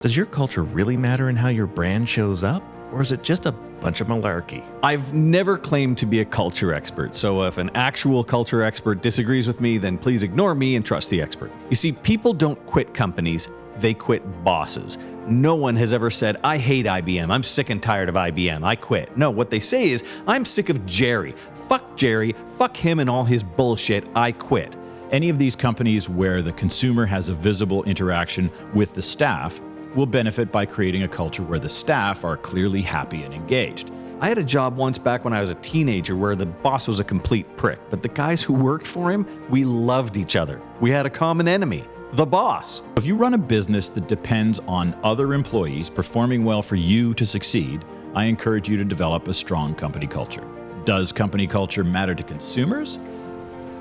Does your culture really matter in how your brand shows up? Or is it just a bunch of malarkey? I've never claimed to be a culture expert, so if an actual culture expert disagrees with me, then please ignore me and trust the expert. You see, people don't quit companies, they quit bosses. No one has ever said, I hate IBM, I'm sick and tired of IBM, I quit. No, what they say is, I'm sick of Jerry, fuck him and all his bullshit, I quit. Any of these companies where the consumer has a visible interaction with the staff will benefit by creating a culture where the staff are clearly happy and engaged. I had a job once back when I was a teenager where the boss was a complete prick, but the guys who worked for him, we loved each other. We had a common enemy, the boss. If you run a business that depends on other employees performing well for you to succeed, I encourage you to develop a strong company culture. Does company culture matter to consumers?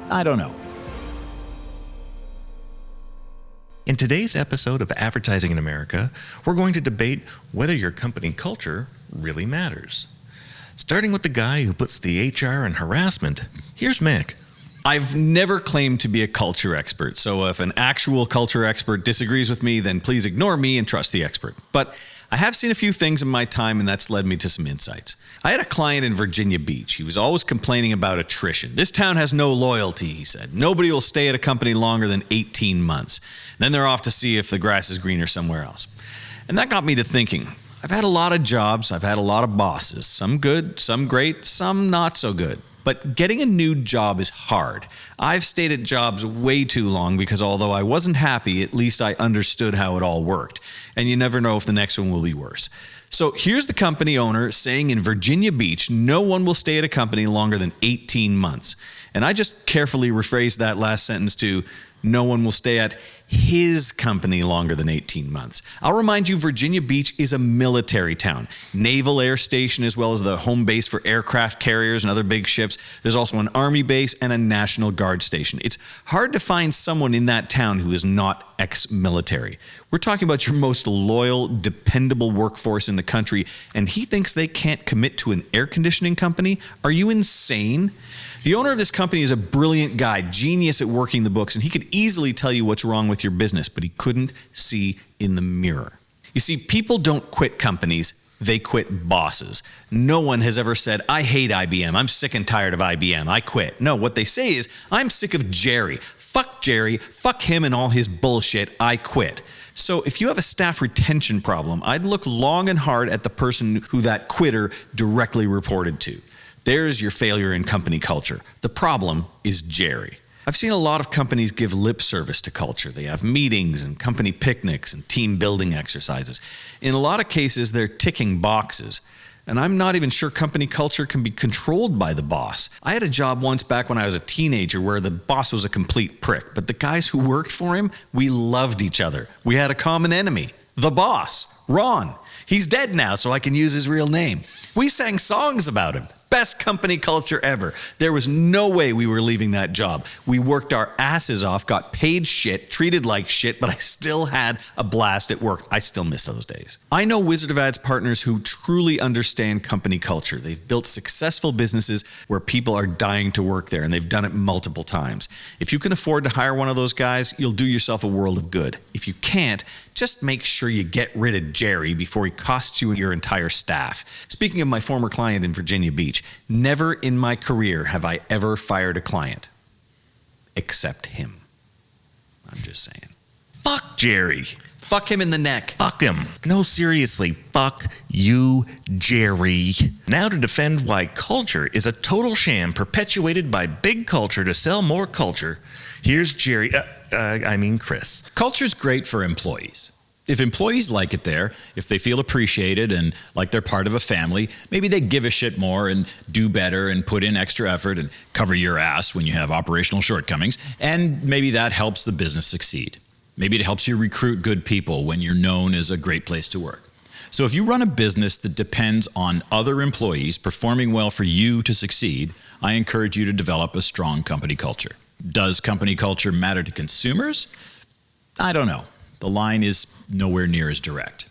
I don't know. In today's episode of Advertising in America, we're going to debate whether your company culture really matters. Starting with the guy who puts the HR in harassment, here's Mick. I've never claimed to be a culture expert, so if an actual culture expert disagrees with me, then please ignore me and trust the expert. But I have seen a few things in my time, and that's led me to some insights. I had a client in Virginia Beach. He was always complaining about attrition. This town has no loyalty, he said. Nobody will stay at a company longer than 18 months. Then they're off to see if the grass is greener somewhere else. And that got me to thinking. I've had a lot of jobs. I've had a lot of bosses. Some good, some great, some not so good. But getting a new job is hard. I've stayed at jobs way too long because although I wasn't happy, at least I understood how it all worked. And you never know if the next one will be worse. So here's the company owner saying in Virginia Beach, no one will stay at a company longer than 18 months. And I just carefully rephrased that last sentence to, no one will stay at his company longer than 18 months. I'll remind you, Virginia Beach is a military town. Naval Air Station as well as the home base for aircraft carriers and other big ships. There's also an Army base and a National Guard station. It's hard to find someone in that town who is not ex-military. We're talking about your most loyal, dependable workforce in the country, and he thinks they can't commit to an air conditioning company? Are you insane? The owner of this company is a brilliant guy, genius at working the books, and he could easily tell you what's wrong with your business, but he couldn't see in the mirror. You see, people don't quit companies, they quit bosses. No one has ever said, I hate IBM, I'm sick and tired of IBM, I quit. No, what they say is, I'm sick of Jerry, fuck him and all his bullshit, I quit. So if you have a staff retention problem, I'd look long and hard at the person who that quitter directly reported to. There's your failure in company culture. The problem is Jerry. I've seen a lot of companies give lip service to culture. They have meetings and company picnics and team building exercises. In a lot of cases, they're ticking boxes. And I'm not even sure company culture can be controlled by the boss. I had a job once back when I was a teenager where the boss was a complete prick, but the guys who worked for him, we loved each other. We had a common enemy, the boss, Ron. He's dead now, so I can use his real name. We sang songs about him. Best company culture ever. There was no way we were leaving that job. We worked our asses off, got paid shit, treated like shit, but I still had a blast at work. I still miss those days. I know Wizard of Ads partners who truly understand company culture. They've built successful businesses where people are dying to work there, and they've done it multiple times. If you can afford to hire one of those guys, you'll do yourself a world of good. If you can't, just make sure you get rid of Jerry before he costs you and your entire staff. Speaking of my former client in Virginia Beach, never in my career have I ever fired a client. Except him. I'm just saying. Fuck Jerry. Fuck him in the neck. Fuck him. No, seriously, fuck you, Jerry. Now to defend why culture is a total sham perpetuated by big culture to sell more culture, here's Jerry, Chris. Culture's great for employees. If employees like it there, if they feel appreciated and like they're part of a family, maybe they give a shit more and do better and put in extra effort and cover your ass when you have operational shortcomings, and maybe that helps the business succeed. Maybe it helps you recruit good people when you're known as a great place to work. So if you run a business that depends on other employees performing well for you to succeed, I encourage you to develop a strong company culture. Does company culture matter to consumers? I don't know. The line is nowhere near as direct.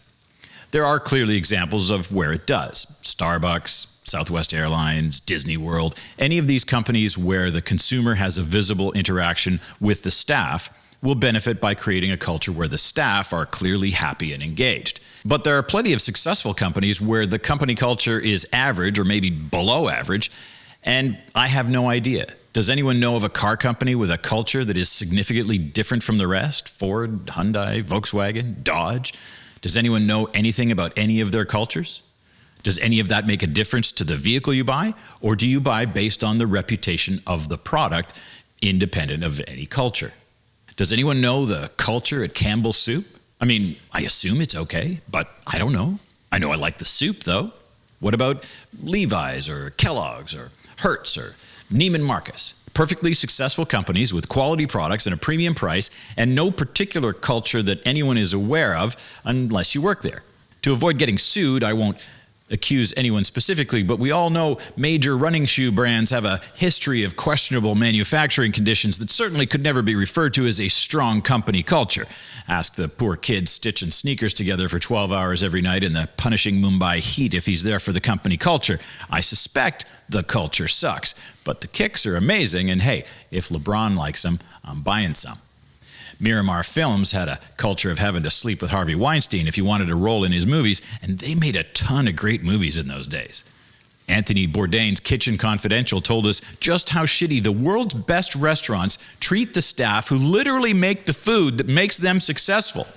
There are clearly examples of where it does. Starbucks, Southwest Airlines, Disney World, any of these companies where the consumer has a visible interaction with the staff will benefit by creating a culture where the staff are clearly happy and engaged. But there are plenty of successful companies where the company culture is average or maybe below average, and I have no idea. Does anyone know of a car company with a culture that is significantly different from the rest? Ford, Hyundai, Volkswagen, Dodge? Does anyone know anything about any of their cultures? Does any of that make a difference to the vehicle you buy? Or do you buy based on the reputation of the product, independent of any culture? Does anyone know the culture at Campbell's Soup? I mean, I assume it's okay, but I don't know. I know I like the soup, though. What about Levi's or Kellogg's or Hertz or Neiman Marcus? Perfectly successful companies with quality products and a premium price and no particular culture that anyone is aware of unless you work there. To avoid getting sued, I won't accuse anyone specifically, but we all know major running shoe brands have a history of questionable manufacturing conditions that certainly could never be referred to as a strong company culture. Ask the poor kid stitching sneakers together for 12 hours every night in the punishing Mumbai heat if he's there for the company culture. I suspect the culture sucks, but the kicks are amazing, and hey, if LeBron likes them, I'm buying some. Miramar Films had a culture of having to sleep with Harvey Weinstein if you wanted to roll in his movies, and they made a ton of great movies in those days. Anthony Bourdain's Kitchen Confidential told us just how shitty the world's best restaurants treat the staff who literally make the food that makes them successful.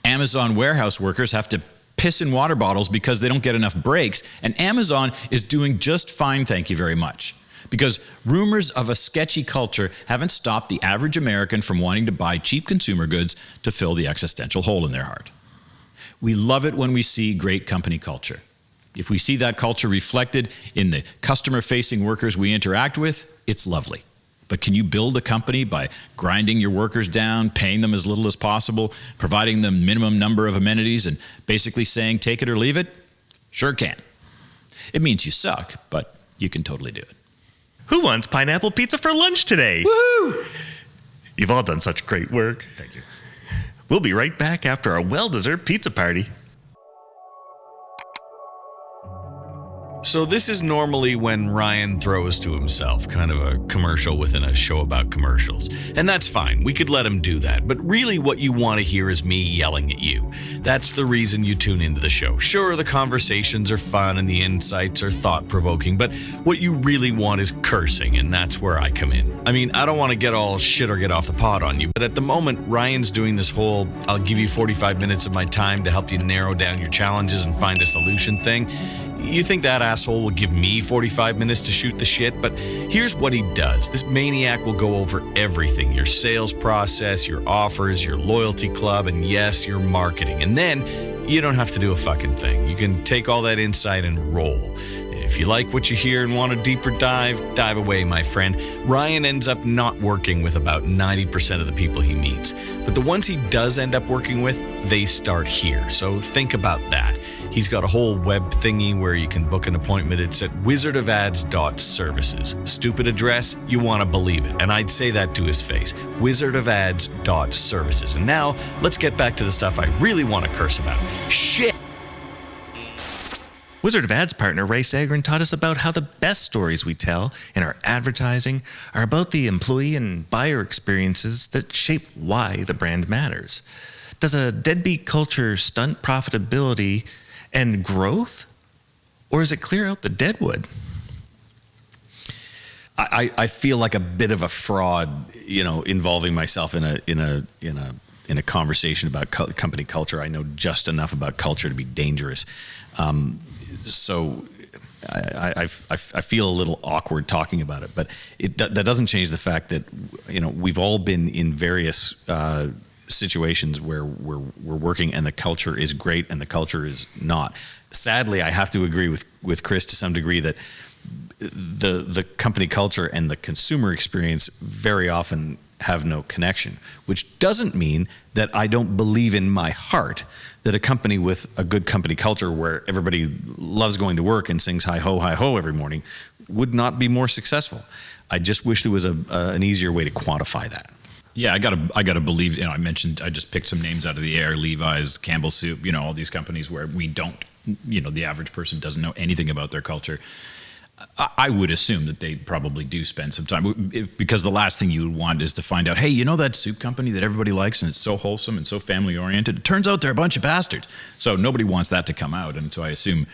Amazon warehouse workers have to piss in water bottles because they don't get enough breaks, and Amazon is doing just fine, thank you very much. Because rumors of a sketchy culture haven't stopped the average American from wanting to buy cheap consumer goods to fill the existential hole in their heart. We love it when we see great company culture. If we see that culture reflected in the customer-facing workers we interact with, it's lovely. But can you build a company by grinding your workers down, paying them as little as possible, providing them minimum number of amenities, and basically saying take it or leave it? Sure can. It means you suck, but you can totally do it. Who wants pineapple pizza for lunch today? Woohoo! You've all done such great work. Thank you. We'll be right back after our well-deserved pizza party. So this is normally when Ryan throws to himself, kind of a commercial within a show about commercials. And that's fine, we could let him do that. But really what you want to hear is me yelling at you. That's the reason you tune into the show. Sure, the conversations are fun and the insights are thought-provoking, but what you really want is cursing, and that's where I come in. I mean, I don't want to get all shit or get off the pot on you, but at the moment, Ryan's doing this whole, I'll give you 45 minutes of my time to help you narrow down your challenges and find a solution thing. You think that asshole will give me 45 minutes to shoot the shit? But here's what he does. This maniac will go over everything. Your sales process, your offers, your loyalty club, and yes, your marketing. And then you don't have to do a fucking thing. You can take all that insight and roll. If you like what you hear and want a deeper dive away, my friend. Ryan ends up not working with about 90% of the people he meets. But the ones he does end up working with, they start here. So think about that. He's got a whole web thingy where you can book an appointment. It's at wizardofads.services. Stupid address? You want to believe it. And I'd say that to his face. wizardofads.services. And now, let's get back to the stuff I really want to curse about. Shit! Wizard of Ads partner Ray Sagrin taught us about how the best stories we tell in our advertising are about the employee and buyer experiences that shape why the brand matters. Does a deadbeat culture stunt profitability and growth, or is it clear out the deadwood? I feel like a bit of a fraud, involving myself in a conversation about company culture. I know just enough about culture to be dangerous. So I feel a little awkward talking about it, but that doesn't change the fact that we've all been in various situations where we're working and the culture is great and the culture is not. Sadly, I have to agree with Chris to some degree that the company culture and the consumer experience very often have no connection, which doesn't mean that I don't believe in my heart that a company with a good company culture where everybody loves going to work and sings hi ho every morning would not be more successful. I just wish there was an easier way to quantify that. Yeah, I gotta believe. I just picked some names out of the air: Levi's, Campbell's Soup. All these companies where we don't. The average person doesn't know anything about their culture. I would assume that they probably do spend some time, because the last thing you would want is to find out, hey, you know that soup company that everybody likes and it's so wholesome and so family oriented? It turns out they're a bunch of bastards. So nobody wants that to come out. And so I assume,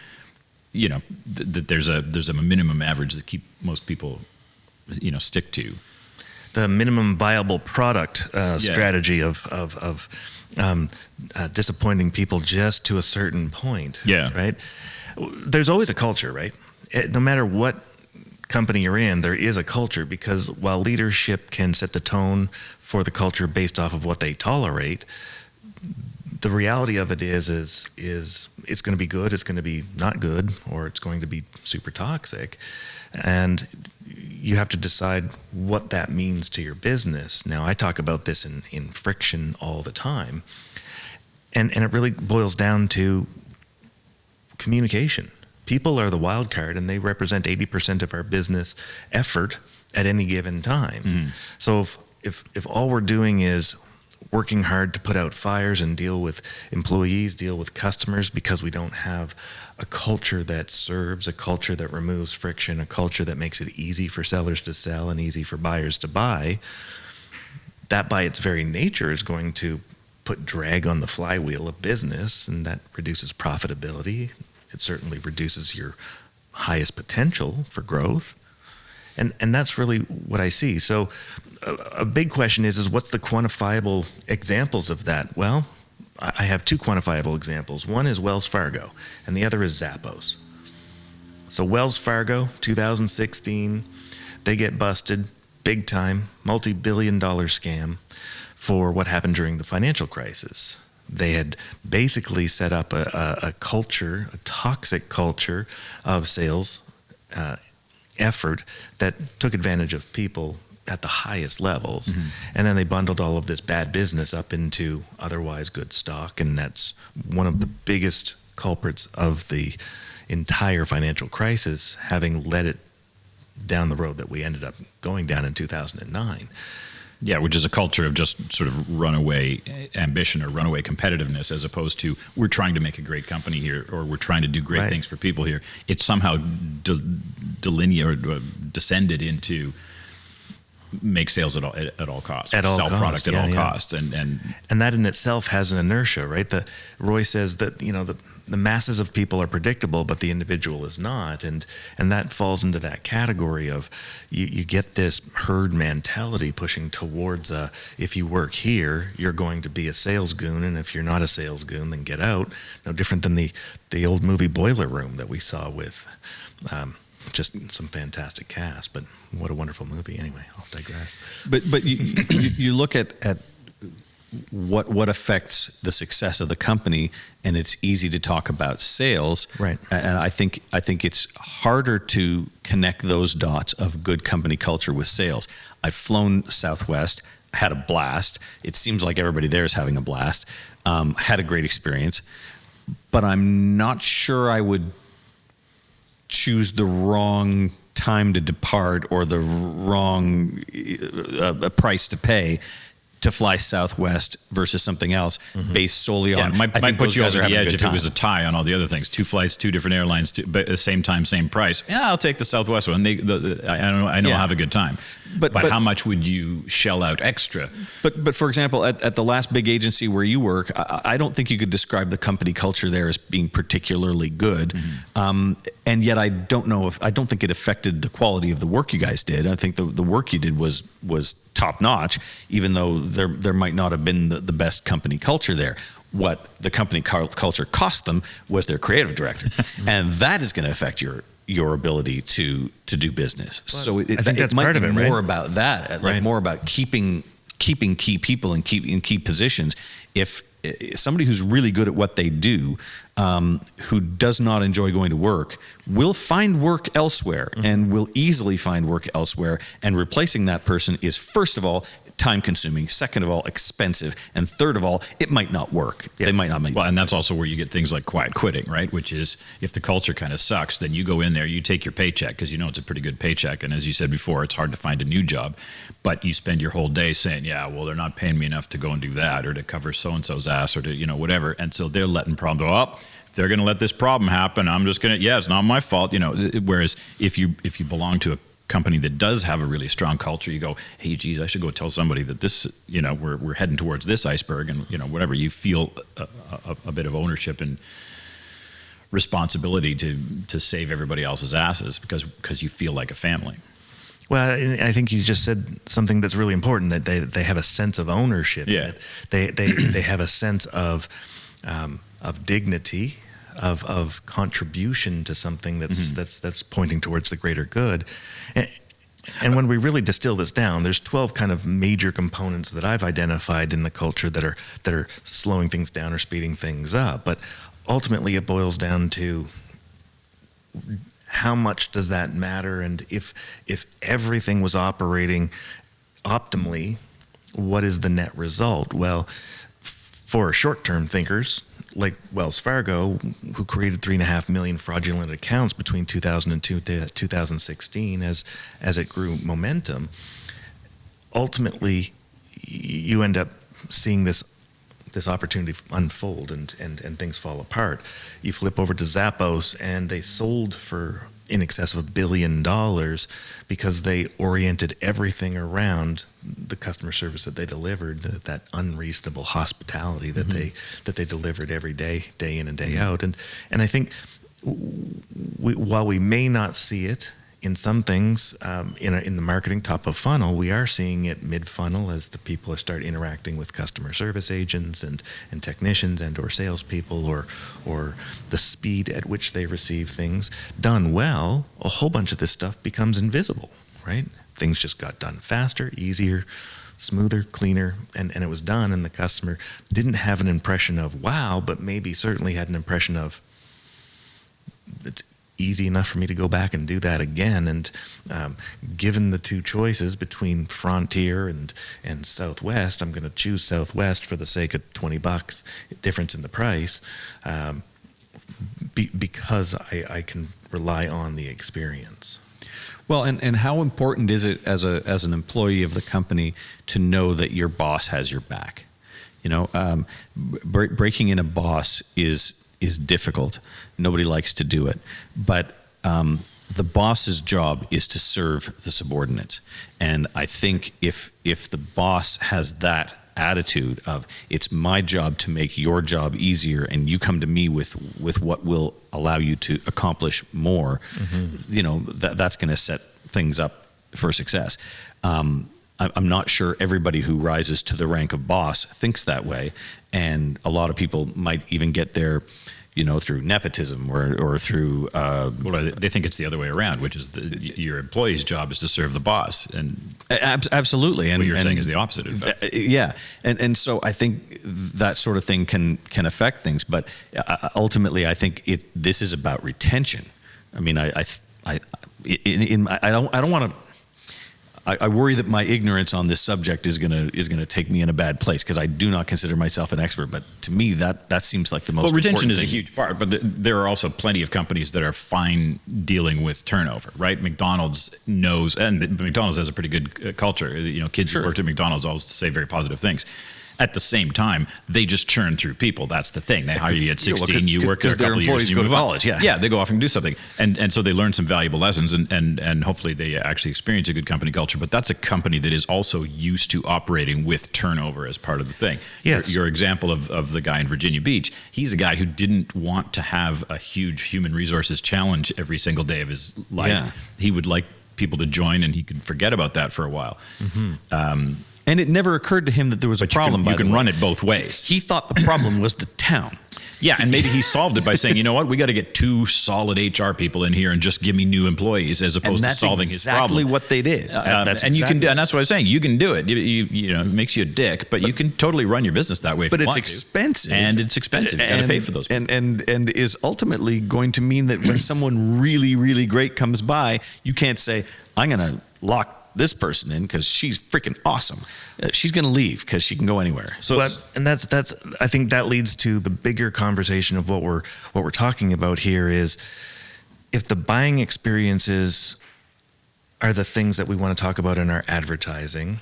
that there's a minimum average that most people, stick to. The minimum viable product strategy of disappointing people just to a certain point. Yeah. Right. There's always a culture, right? No matter what company you're in, there is a culture, because while leadership can set the tone for the culture based off of what they tolerate, the reality of it is it's going to be good, it's going to be not good, or it's going to be super toxic. And you have to decide what that means to your business. Now, I talk about this in friction all the time. And it really boils down to communication. People are the wild card, and they represent 80% of our business effort at any given time. Mm. So if all we're doing is working hard to put out fires and deal with employees, deal with customers, because we don't have a culture that serves, a culture that removes friction, a culture that makes it easy for sellers to sell and easy for buyers to buy, that by its very nature is going to put drag on the flywheel of business, and that reduces profitability. It certainly reduces your highest potential for growth. And that's really what I see. So a big question is what's the quantifiable examples of that? Well, I have two quantifiable examples. One is Wells Fargo, and the other is Zappos. So Wells Fargo, 2016, they get busted big time, multi-billion-dollar scam for what happened during the financial crisis. They had basically set up a culture, a toxic culture of sales effort that took advantage of people at the highest levels. Mm-hmm. And then they bundled all of this bad business up into otherwise good stock. And that's one of the biggest culprits of the entire financial crisis, having led it down the road that we ended up going down in 2009. Yeah, which is a culture of just sort of runaway ambition or runaway competitiveness, as opposed to we're trying to make a great company here, or we're trying to do great things for people here. It's somehow descended into make sales at all costs, sell product at all costs, and that in itself has an inertia, right? Roy says that the masses of people are predictable, but the individual is not, and that falls into that category of you get this herd mentality pushing towards if you work here, you're going to be a sales goon, and if you're not a sales goon, then get out. No different than the old movie Boiler Room that we saw with just some fantastic cast, but what a wonderful movie. Anyway, I'll digress. But you look at what affects the success of the company, and it's easy to talk about sales, right? And I think it's harder to connect those dots of good company culture with sales. I've flown Southwest, had a blast. It seems like everybody there is having a blast. Had a great experience, but I'm not sure I would choose the wrong time to depart or the wrong price to pay to fly Southwest versus something else based solely on. Might put you over the edge if it was a tie on all the other things. 2 flights, 2 different airlines, but at the same time, same price. Yeah, I'll take the Southwest one. I know I'll have a good time. But how much would you shell out extra? But for example, at the last big agency where you work, I don't think you could describe the company culture there as being particularly good. Mm-hmm. And yet I don't think it affected the quality of the work you guys did. I think the work you did was top notch, even though there might not have been the best company culture there. What the company culture cost them was their creative director, and that is going to affect your ability to do business. Well, so I think that's might part be of it, more right? about that, like more about keeping key people in key positions. If somebody who's really good at what they do, who does not enjoy going to work, will find work elsewhere and will easily find work elsewhere. And replacing that person is, first of all, time consuming. Second of all, expensive. And third of all, it might not work. Yeah. They might not make Well, and that's also where you get things like quiet quitting, right? Which is if the culture kind of sucks, then you go in there, you take your paycheck because you know it's a pretty good paycheck. And as you said before, it's hard to find a new job. But you spend your whole day saying, yeah, well, they're not paying me enough to go and do that or to cover so-and-so's ass or to, whatever. And so they're letting problems go up. If they're going to let this problem happen, I'm just going to, it's not my fault. Whereas if you belong to a company that does have a really strong culture, you go, hey, geez, I should go tell somebody that this, we're heading towards this iceberg, and whatever. You feel a bit of ownership and responsibility to save everybody else's asses because you feel like a family. Well, I think you just said something that's really important, that they have a sense of ownership. Yeah. They have a sense of dignity, of contribution to something that's pointing towards the greater good. And when we really distill this down, there's 12 kind of major components that I've identified in the culture that are slowing things down or speeding things up. But ultimately, it boils down to how much does that matter, and if everything was operating optimally, what is the net result? Well, for short-term thinkers like Wells Fargo, who created 3.5 million fraudulent accounts between 2002 to 2016 as it grew momentum, ultimately you end up seeing this opportunity unfold and things fall apart. You flip over to Zappos, and they sold for in excess of $1 billion because they oriented everything around the customer service that they delivered, that unreasonable hospitality that they delivered every day in and day out. And I think while we may not see it in some things in the marketing top of funnel, we are seeing it mid funnel as the people start interacting with customer service agents and technicians and or salespeople, or the speed at which they receive things. Done well, a whole bunch of this stuff becomes invisible, right? Things just got done faster, easier, smoother, cleaner, and it was done, and the customer didn't have an impression of wow, but maybe certainly had an impression of it's easy enough for me to go back and do that again. And given the two choices between Frontier and Southwest, I'm going to choose Southwest for the sake of $20 difference in the price, because I can rely on the experience. Well, and how important is it as an employee of the company to know that your boss has your back? Breaking in a boss is difficult. Nobody likes to do it. But the boss's job is to serve the subordinates. And I think if the boss has that attitude of it's my job to make your job easier, and you come to me with what will allow you to accomplish more, that's going to set things up for success. I'm not sure everybody who rises to the rank of boss thinks that way, and a lot of people might even get there through nepotism or through... well, they think it's the other way around, which is your employee's job is to serve the boss. And absolutely. And what you're saying is the opposite of that. Yeah. And so I think that sort of thing can affect things. But ultimately, I think this is about retention. I mean, I don't want to... I worry that my ignorance on this subject is gonna take me in a bad place, because I do not consider myself an expert. But to me, that seems like the most. Well, retention important is thing. a huge part, but there are also plenty of companies that are fine dealing with turnover, right? McDonald's knows, and McDonald's has a pretty good culture. Kids who worked at McDonald's all say very positive things. At the same time, they just churn through people. That's the thing. They hire you at 16, you work there a couple of years, and you go move to on. college. Yeah, they go off and do something, and so they learn some valuable lessons, and hopefully they actually experience a good company culture. But that's a company that is also used to operating with turnover as part of the thing. Yes. Your example of the guy in Virginia Beach, he's a guy who didn't want to have a huge human resources challenge every single day of his life. Yeah. He would like people to join, and he could forget about that for a while. And it never occurred to him that there was a problem. You can run it both ways. He thought the problem was the town. Yeah, and maybe he solved it by saying, you know what, we got to get 2 solid HR people in here and just give me new employees, as opposed to solving his problem. That's exactly what they did. You can do, and that's what I was saying. You can do it. It makes you a dick, but you can totally run your business that way. If But you it's want to. expensive, and it's expensive. You got to pay for those people. and is ultimately going to mean that when someone really, really great comes by, you can't say, I'm going to lock this person in because she's freaking awesome. She's going to leave because she can go anywhere. So, and that's I think that leads to the bigger conversation of what we're talking about here is if the buying experiences are the things that we want to talk about in our advertising,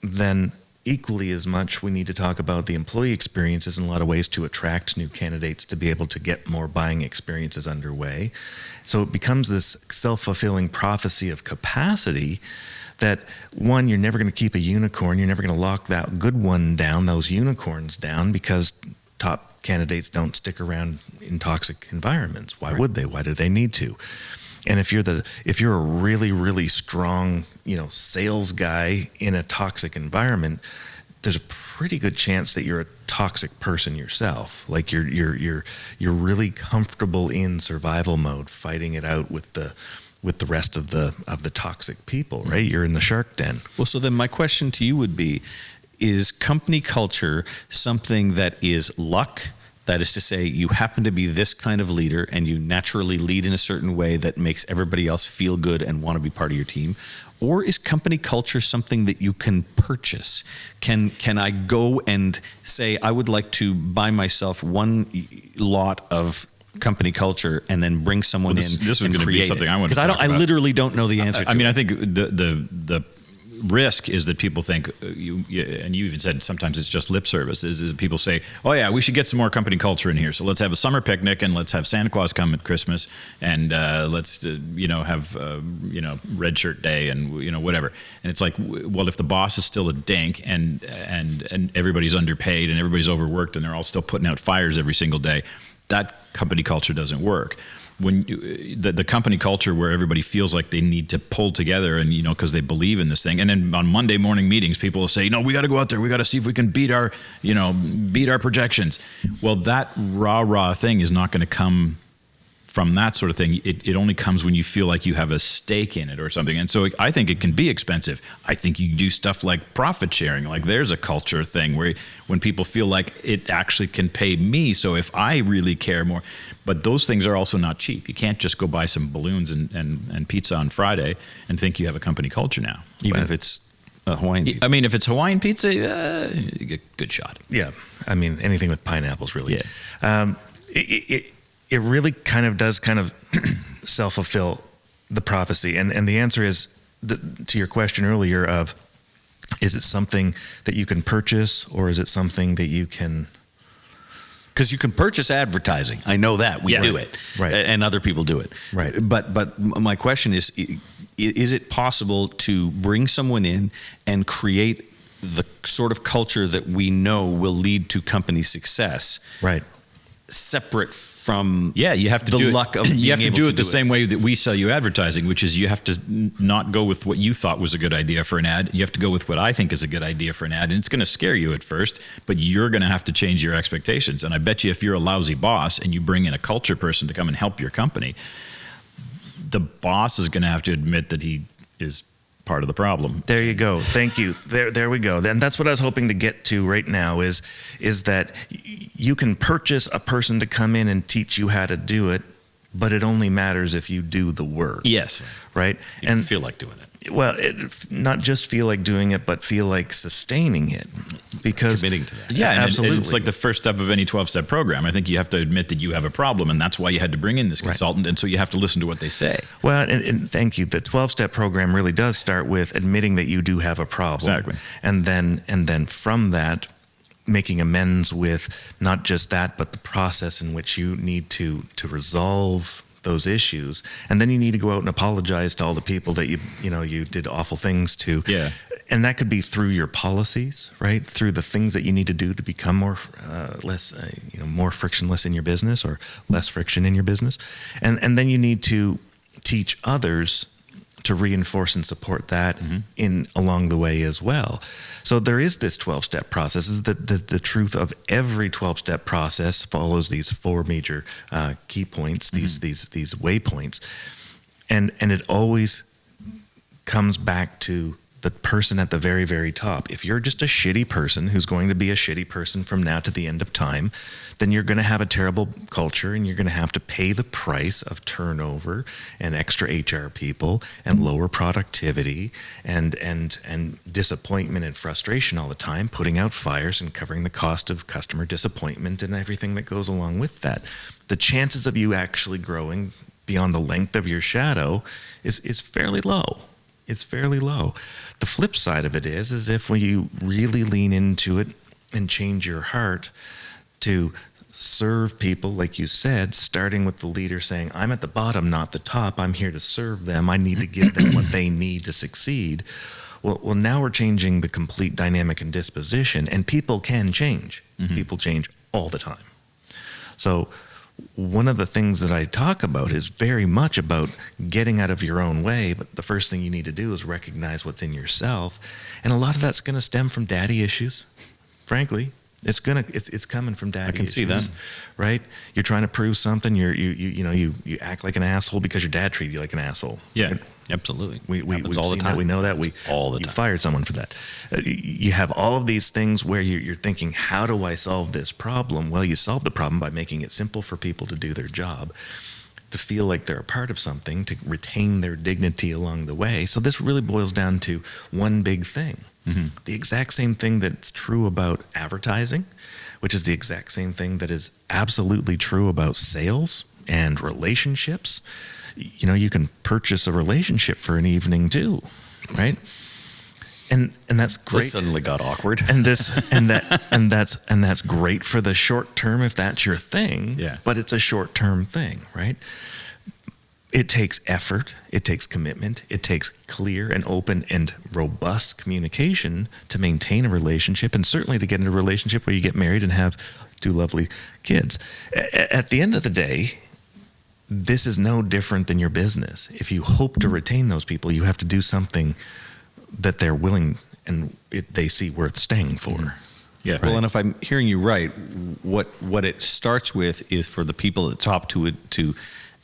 then equally as much we need to talk about the employee experiences in a lot of ways to attract new candidates to be able to get more buying experiences underway. So it becomes this self-fulfilling prophecy of capacity that, one, you're never going to keep a unicorn. You're never going to lock that good one down, those unicorns down, because top candidates don't stick around in toxic environments. Why would they? Why do they need to? And if you're a really, really strong, sales guy in a toxic environment, there's a pretty good chance that you're a toxic person yourself. Like you're really comfortable in survival mode, fighting it out with the rest of the toxic people, right? You're in the shark den. Well, so then my question to you would be, is company culture something that is luck? That is to say, you happen to be this kind of leader and you naturally lead in a certain way that makes everybody else feel good and want to be part of your team? Or is company culture something that you can purchase? Can I go and say, I would like to buy myself one lot of company culture and then bring someone this in was and going to be create something it? I want to Because talk about. I literally don't know the answer to I mean, it. I think the risk is that people think and you even said sometimes it's just lip service, is that people say, oh yeah, we should get some more company culture in here, so let's have a summer picnic and let's have Santa Claus come at Christmas and let's have red shirt day and whatever. And it's like, well, if the boss is still a dink and everybody's underpaid and everybody's overworked and they're all still putting out fires every single day, that company culture doesn't work. When the company culture where everybody feels like they need to pull together and because they believe in this thing, and then on Monday morning meetings people will say, no, we got to go out there, we got to see if we can beat our projections. Well, that rah thing is not going to come from that sort of thing. It only comes when you feel like you have a stake in it or something. And so I think it can be expensive. I think you do stuff like profit sharing. Like there's a culture thing where when people feel like it actually can pay me, so if I really care more. But those things are also not cheap. You can't just go buy some balloons and pizza on Friday and think you have a company culture now. Even if it's a Hawaiian pizza. I mean, if it's Hawaiian pizza, you get a good shot. Yeah, I mean anything with pineapples, really. Yeah. It really kind of does self-fulfill the prophecy, and the answer is to your question earlier of, is it something that you can purchase or is it something that you can? Because you can purchase advertising. I know that. We do it. Right. And other people do it. Right. But my question is it possible to bring someone in and create the sort of culture that we know will lead to company success? Right. Separate from you have to the do luck it. of You have being to able do it the same way that we sell you advertising, which is you have to not go with what you thought was a good idea for an ad. You have to go with what I think is a good idea for an ad, and it's going to scare you at first, but you're going to have to change your expectations. And I bet you if you're a lousy boss and you bring in a culture person to come and help your company, the boss is going to have to admit that he is part of the problem. There you go. Thank you. There we go. And that's what I was hoping to get to right now is that you can purchase a person to come in and teach you how to do it, but it only matters if you do the work. Yes. Right? and feel like doing it. Well, not just feel like doing it, but feel like sustaining it. Because committing to that. Yeah, and absolutely. it's like the first step of any 12-step program. I think you have to admit that you have a problem, and that's why you had to bring in this consultant, and so you have to listen to what they say. Well, and thank you. The 12-step program really does start with admitting that you do have a problem. Exactly. And then from that, making amends with not just that, but the process in which you need to resolve those issues. And then you need to go out and apologize to all the people that you did awful things to. Yeah. And that could be through your policies, right? Through the things that you need to do to become more frictionless in your business or less friction in your business. And then you need to teach others to reinforce and support that in along the way as well. So there is this 12-step process. The truth of every 12-step process follows these four major key points, these waypoints, and it always comes back to the person at the very, very top. If you're just a shitty person who's going to be a shitty person from now to the end of time, then you're going to have a terrible culture, and you're going to have to pay the price of turnover and extra HR people and lower productivity and disappointment and frustration all the time, putting out fires and covering the cost of customer disappointment and everything that goes along with that. The chances of you actually growing beyond the length of your shadow is fairly low. It's fairly low. The flip side of it is if when you really lean into it and change your heart to serve people, like you said, starting with the leader saying, I'm at the bottom, not the top. I'm here to serve them. I need to give them what they need to succeed. Well, now we're changing the complete dynamic and disposition, and people can change. Mm-hmm. People change all the time. So one of the things that I talk about is very much about getting out of your own way, but the first thing you need to do is recognize what's in yourself. And a lot of that's going to stem from daddy issues. Frankly, it's coming from daddy issues. I can see that. Right? You're trying to prove something, you act like an asshole because your dad treated you like an asshole. Yeah. Right? Absolutely. We've all the time. That. We know that. All the time. You fired someone for that. You have all of these things where you're thinking, how do I solve this problem? Well, you solve the problem by making it simple for people to do their job, to feel like they're a part of something, to retain their dignity along the way. So this really boils down to one big thing. Mm-hmm. The exact same thing that's true about advertising, which is the exact same thing that is absolutely true about sales and relationships. You can purchase a relationship for an evening too, right? And that's great. This suddenly got awkward. And that's great for the short term if that's your thing. Yeah. But it's a short term thing, right? It takes effort. It takes commitment. It takes clear and open and robust communication to maintain a relationship, and certainly to get in a relationship where you get married and have 2 lovely kids. At the end of the day, this is no different than your business. If you hope to retain those people, you have to do something that they're willing and they see worth staying for. Mm-hmm. Yeah. Right? Well, and if I'm hearing you right, what it starts with is for the people at the top to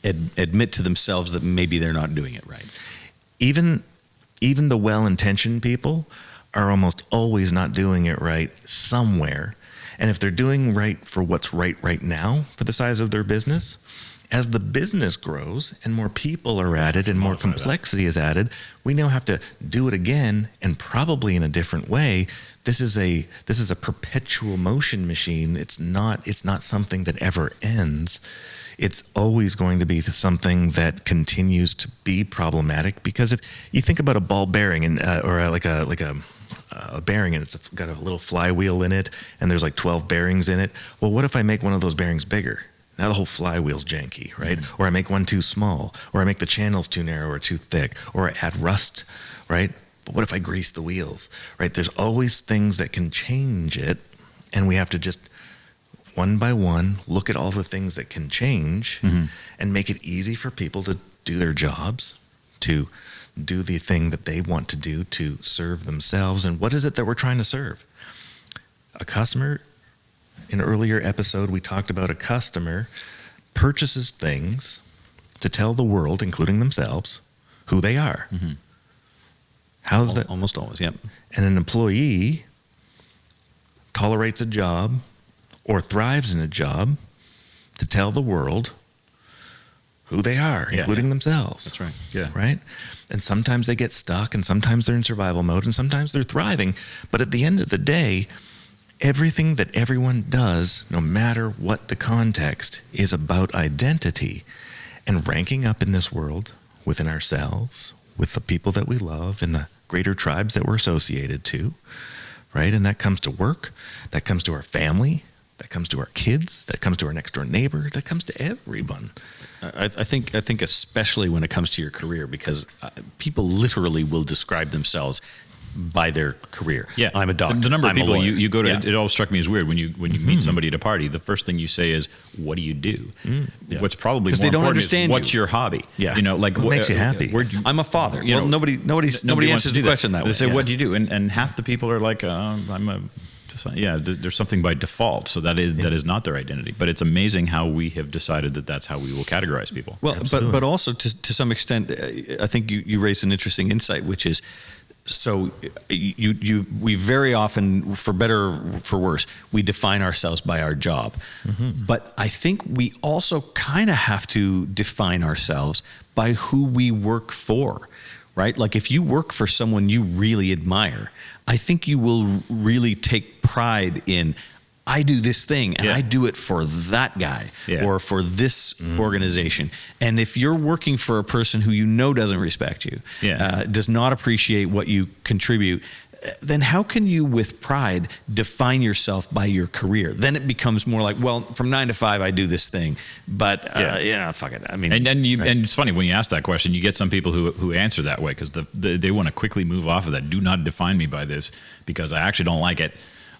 admit to themselves that maybe they're not doing it right. Even the well-intentioned people are almost always not doing it right somewhere. And if they're doing right for what's right now for the size of their business, as the business grows and more people are added and more complexity is added, we now have to do it again, and probably in a different way. This is a perpetual motion machine. It's not something that ever ends. It's always going to be something that continues to be problematic, because if you think about a ball bearing or like a bearing, and it's got a little flywheel in it, and there's like 12 bearings in it. Well, what if I make one of those bearings bigger? Now the whole flywheel's janky, right? Mm-hmm. Or I make one too small, or I make the channels too narrow or too thick, or I add rust, right? But what if I grease the wheels, right? There's always things that can change it, and we have to just one by one look at all the things that can change, mm-hmm. and make it easy for people to do their jobs, to do the thing that they want to do to serve themselves. And what is it that we're trying to serve? A customer. In an earlier episode, we talked about a customer purchases things to tell the world, including themselves, who they are. Mm-hmm. How's that? Almost always, yep. And an employee tolerates a job or thrives in a job to tell the world who they are, including themselves. That's right. Yeah. Right? And sometimes they get stuck, and sometimes they're in survival mode, and sometimes they're thriving. But at the end of the day, everything that everyone does, no matter what the context, is about identity and ranking up in this world within ourselves, with the people that we love, and the greater tribes that we're associated to, right? And that comes to work, that comes to our family, that comes to our kids, that comes to our next door neighbor, that comes to everyone. I think especially when it comes to your career, because people literally will describe themselves by their career. Yeah, I'm a doctor. The number of people you go to, yeah. It always struck me as weird when you meet somebody at a party. The first thing you say is, "What do you do?" Yeah. What's probably more they don't important understand is, what's your hobby? Yeah, like what makes you happy? I'm a father. You know, nobody answers the question that way. They say, "What do you do?" And half the people are like, "I'm a." There's something by default, so that is not their identity. But it's amazing how we have decided that that's how we will categorize people. Well, but also to some extent, I think you raised an interesting insight, which is So we very often, for better or for worse, we define ourselves by our job. Mm-hmm. But I think we also kind of have to define ourselves by who we work for, right? Like if you work for someone you really admire, I think you will really take pride in, I do this thing and I do it for that guy or for this organization. And if you're working for a person who you know doesn't respect you, does not appreciate what you contribute, then how can you with pride define yourself by your career? Then it becomes more like, well, from 9 to 5, I do this thing, but fuck it. I mean, and it's funny when you ask that question, you get some people who answer that way because they want to quickly move off of that. Do not define me by this because I actually don't like it.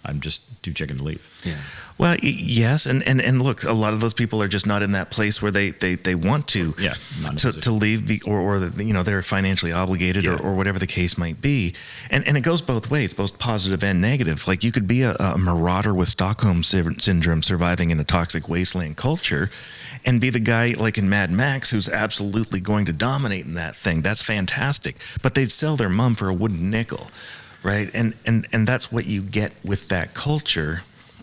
I'm just too chicken to leave. Yeah. Well, yes, and look, a lot of those people are just not in that place where they want to to leave, or they're financially obligated or whatever the case might be, and it goes both ways, both positive and negative. Like you could be a marauder with Stockholm syndrome, surviving in a toxic wasteland culture, and be the guy like in Mad Max who's absolutely going to dominate in that thing. That's fantastic, but they'd sell their mom for a wooden nickel. Right. And that's what you get with that culture.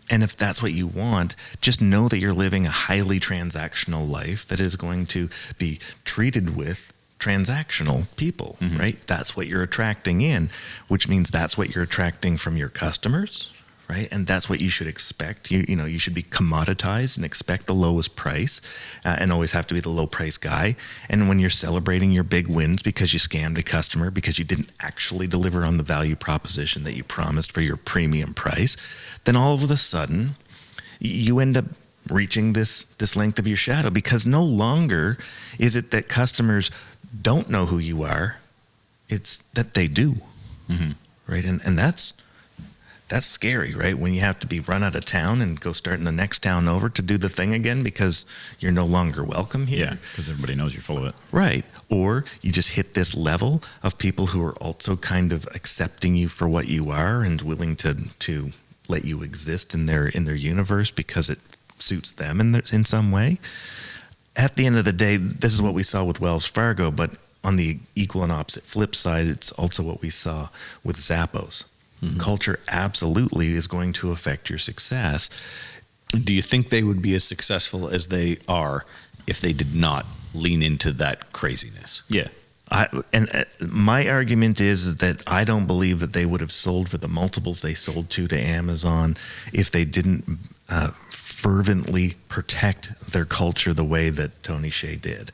And if that's what you want, just know that you're living a highly transactional life that is going to be treated with transactional people, right? That's what you're attracting in, which means that's what you're attracting from your customers, right? And that's what you should expect. You should be commoditized and expect the lowest price and always have to be the low price guy. And when you're celebrating your big wins because you scammed a customer, because you didn't actually deliver on the value proposition that you promised for your premium price, then all of a sudden you end up reaching this length of your shadow, because no longer is it that customers don't know who you are, it's that they do, right? And that's scary, right? When you have to be run out of town and go start in the next town over to do the thing again because you're no longer welcome here. Yeah, because everybody knows you're full of it. Right. Or you just hit this level of people who are also kind of accepting you for what you are and willing to let you exist in their universe because it suits them in some way. At the end of the day, this is what we saw with Wells Fargo, but on the equal and opposite flip side, it's also what we saw with Zappos. Culture absolutely is going to affect your success. Do you think they would be as successful as they are if they did not lean into that craziness? Yeah. My argument is that I don't believe that they would have sold for the multiples they sold to Amazon if they didn't fervently protect their culture the way that Tony Hsieh did.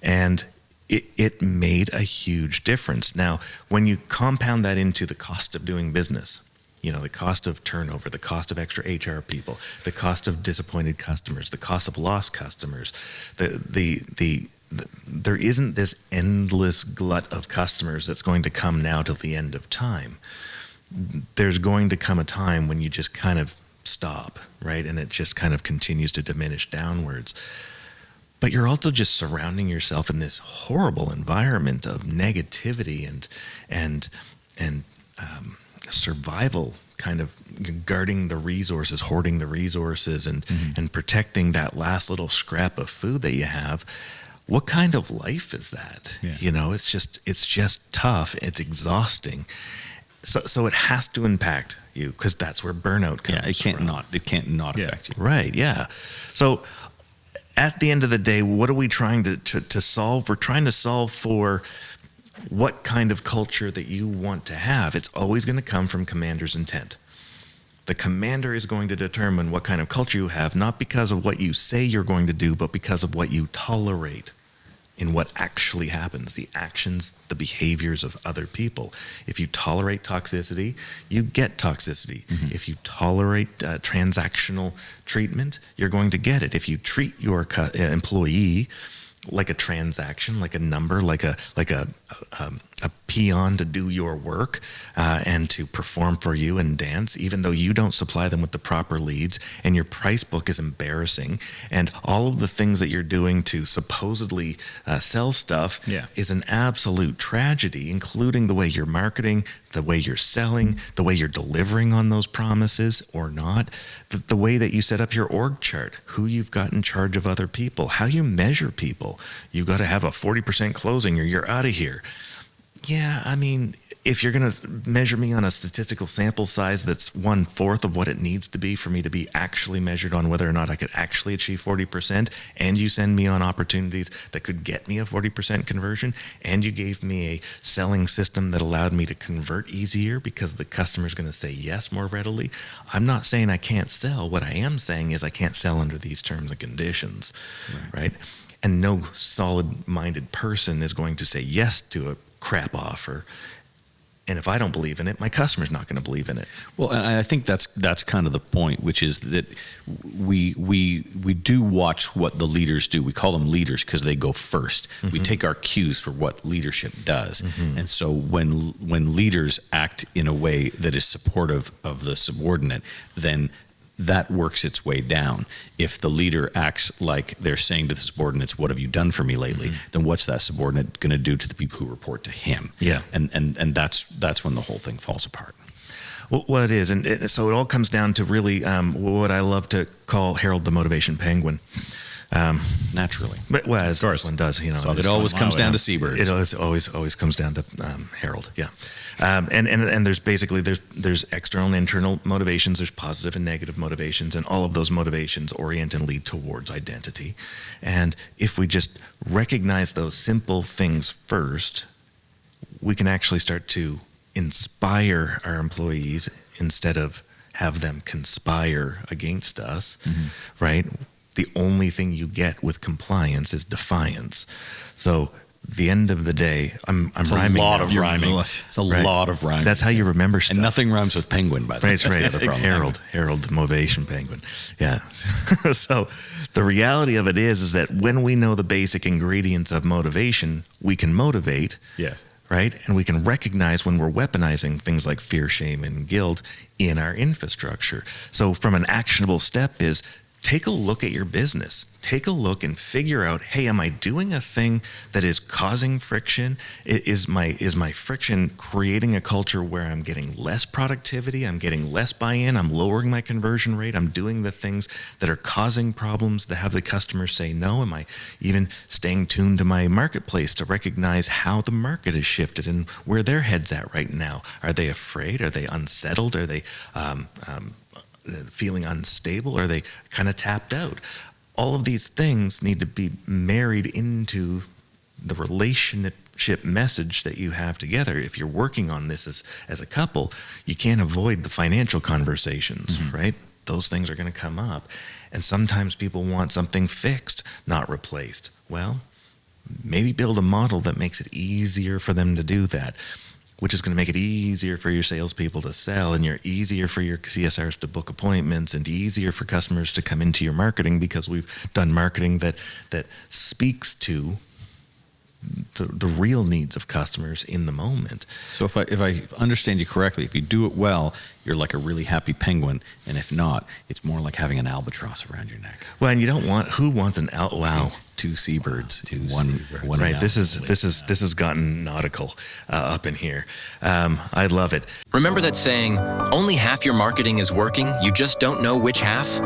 And it made a huge difference. Now, when you compound that into the cost of doing business, the cost of turnover, the cost of extra HR people, the cost of disappointed customers, the cost of lost customers, there isn't this endless glut of customers that's going to come now till the end of time. There's going to come a time when you just kind of stop, right? And it just kind of continues to diminish downwards. But you're also just surrounding yourself in this horrible environment of negativity and survival, kind of guarding the resources, hoarding the resources, and protecting that last little scrap of food that you have. What kind of life is that? Yeah. It's just tough. It's exhausting. So it has to impact you, because that's where burnout comes from. It can't not affect you. Right. Yeah. So at the end of the day, what are we trying to solve? We're trying to solve for what kind of culture that you want to have. It's always going to come from commander's intent. The commander is going to determine what kind of culture you have, not because of what you say you're going to do, but because of what you tolerate in what actually happens, the actions, the behaviors of other people. If you tolerate toxicity, you get toxicity. If you tolerate transactional treatment, you're going to get it. If you treat your employee like a transaction, like a number, like a peon to do your work and to perform for you and dance, even though you don't supply them with the proper leads, and your price book is embarrassing, and all of the things that you're doing to supposedly sell stuff is an absolute tragedy, including the way you're marketing, the way you're selling, the way you're delivering on those promises or not, the way that you set up your org chart, who you've got in charge of other people, how you measure people. You've got to have a 40% closing or you're out of here. Yeah, I mean, if you're going to measure me on a statistical sample size that's 1/4 of what it needs to be for me to be actually measured on whether or not I could actually achieve 40%, and you send me on opportunities that could get me a 40% conversion, and you gave me a selling system that allowed me to convert easier because the customer's going to say yes more readily, I'm not saying I can't sell. What I am saying is I can't sell under these terms and conditions, right? And no solid-minded person is going to say yes to a crap offer. And if I don't believe in it, my customer's not going to believe in it. Well, and I think that's kind of the point, which is that we do watch what the leaders do. We call them leaders because they go first. Mm-hmm. We take our cues for what leadership does. Mm-hmm. And so when leaders act in a way that is supportive of the subordinate, then that works its way down. If the leader acts like they're saying to the subordinates, "What have you done for me lately?" Mm-hmm. Then what's that subordinate going to do to the people who report to him? Yeah, and that's when the whole thing falls apart. Well, it is, and so it all comes down to really what I love to call Harold the Motivation Penguin. Naturally, but well, as one does, so it always comes down to seabirds. It always comes down to Harold. Yeah, and there's basically there's external and internal motivations. There's positive and negative motivations, and all of those motivations orient and lead towards identity. And if we just recognize those simple things first, we can actually start to inspire our employees instead of have them conspire against us, right? The only thing you get with compliance is defiance. So the end of the day, I'm rhyming. A lot now. of rhyming. It's a lot of rhyming. That's how you remember stuff. And nothing rhymes with penguin, by the way. Right, right. The Harold, the Motivation Penguin. Yeah. So the reality of it is that when we know the basic ingredients of motivation, we can motivate. Yes. Right? And we can recognize when we're weaponizing things like fear, shame, and guilt in our infrastructure. So from an actionable step is take a look at your business. Take a look and figure out, hey, am I doing a thing that is causing friction? Is my friction creating a culture where I'm getting less productivity, I'm getting less buy-in, I'm lowering my conversion rate, I'm doing the things that are causing problems that have the customer say no? Am I even staying tuned to my marketplace to recognize how the market has shifted and where their head's at right now? Are they afraid? Are they unsettled? Are they feeling unstable? Are they kind of tapped out? All of these things need to be married into the relationship message that you have together. If you're working on this as a couple, you can't avoid the financial conversations, right? Those things are going to come up. And sometimes people want something fixed, not replaced. Well, maybe build a model that makes it easier for them to do that, which is going to make it easier for your salespeople to sell, and easier for your CSRs to book appointments, and easier for customers to come into your marketing because we've done marketing that speaks to the real needs of customers in the moment. So if I understand you correctly, if you do it well, you're like a really happy penguin, and if not, it's more like having an albatross around your neck. Well, and you don't want, who wants an wow. Two seabirds, one right. This has gotten nautical up in here. I love it. Remember that saying, only half your marketing is working, you just don't know which half?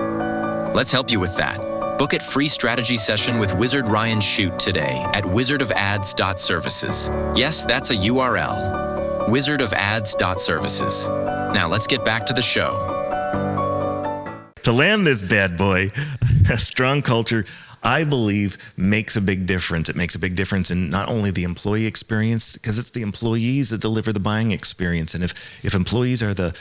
Let's help you with that. Book a free strategy session with Wizard Ryan Shute today at wizardofads.services. Yes, that's a URL. wizardofads.services. Now let's get back to the show. To land this bad boy, a strong culture, I believe, makes a big difference. It makes a big difference in not only the employee experience, because it's the employees that deliver the buying experience. And if employees are the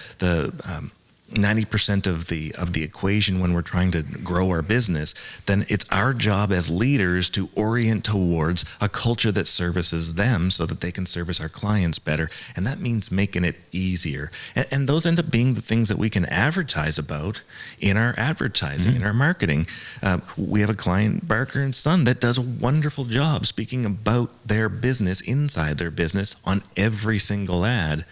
90% of the equation when we're trying to grow our business, then it's our job as leaders to orient towards a culture that services them so that they can service our clients better. And that means making it easier. And those end up being the things that we can advertise about in our advertising, in our marketing. We have a client, Barker and Son, that does a wonderful job speaking about their business, inside their business, on every single ad.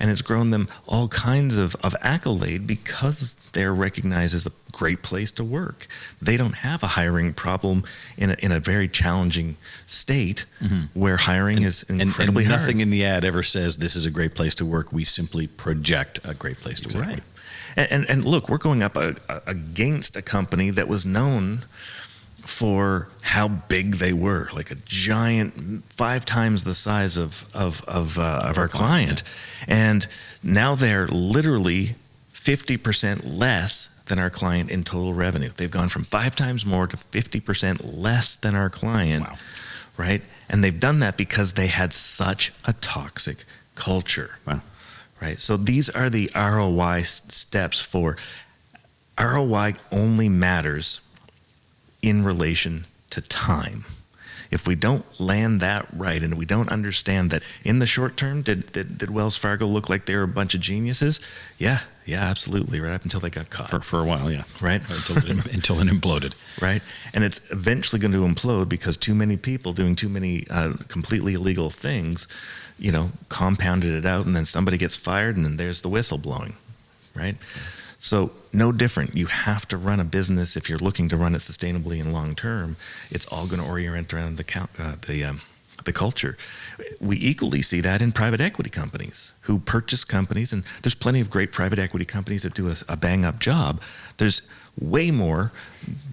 And it's grown them all kinds of accolade because they're recognized as a great place to work. They don't have a hiring problem in a very challenging state where hiring is incredibly hard. Nothing in the ad ever says this is a great place to work. We simply project a great place to work. Right. And look, we're going up against a company that was known for how big they were, like a giant 5 times the size of our client. And now they're literally 50% less than our client in total revenue. They've gone from 5 times more to 50% less than our client. Wow. Right? And they've done that because they had such a toxic culture. Wow. Right? So these are the ROI steps for ROI only matters in relation to time. If we don't land that right and we don't understand that in the short term, did Wells Fargo look like they were a bunch of geniuses? Yeah, absolutely, right up until they got caught. For a while, yeah. Right? Until it imploded. Right? And it's eventually going to implode because too many people doing too many completely illegal things, compounded it out, and then somebody gets fired and then there's the whistle blowing, right? So no different. You have to run a business if you're looking to run it sustainably and long term. It's all going to orient around the culture. We equally see that in private equity companies who purchase companies, and there's plenty of great private equity companies that do a bang up job. There's way more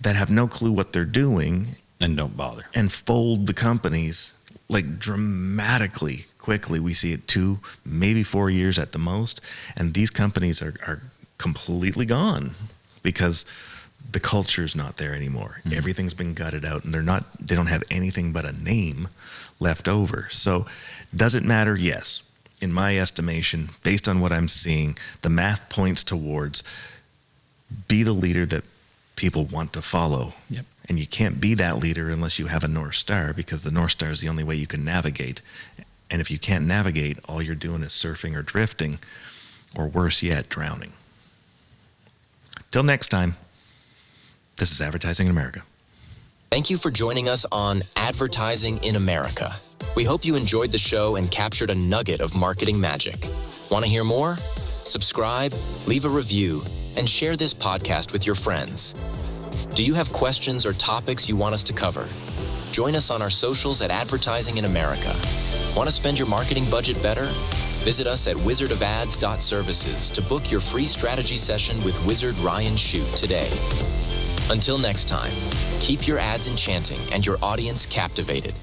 that have no clue what they're doing And don't bother. and fold the companies like dramatically quickly. We see it 2, maybe 4 years at the most, and these companies are completely gone because the culture is not there anymore. Mm-hmm. Everything's been gutted out, and they don't have anything but a name left over. So does it matter? Yes. In my estimation, based on what I'm seeing, the math points towards be the leader that people want to follow. Yep. And you can't be that leader unless you have a North Star, because the North Star is the only way you can navigate. And if you can't navigate, all you're doing is surfing or drifting, or worse yet, drowning. Till next time, this is Advertising in America. Thank you for joining us on Advertising in America. We hope you enjoyed the show and captured a nugget of marketing magic. Want to hear more? Subscribe, leave a review, and share this podcast with your friends. Do you have questions or topics you want us to cover? Join us on our socials at Advertising in America. Want to spend your marketing budget better? Visit us at wizardofads.services to book your free strategy session with Wizard Ryan Shute today. Until next time, keep your ads enchanting and your audience captivated.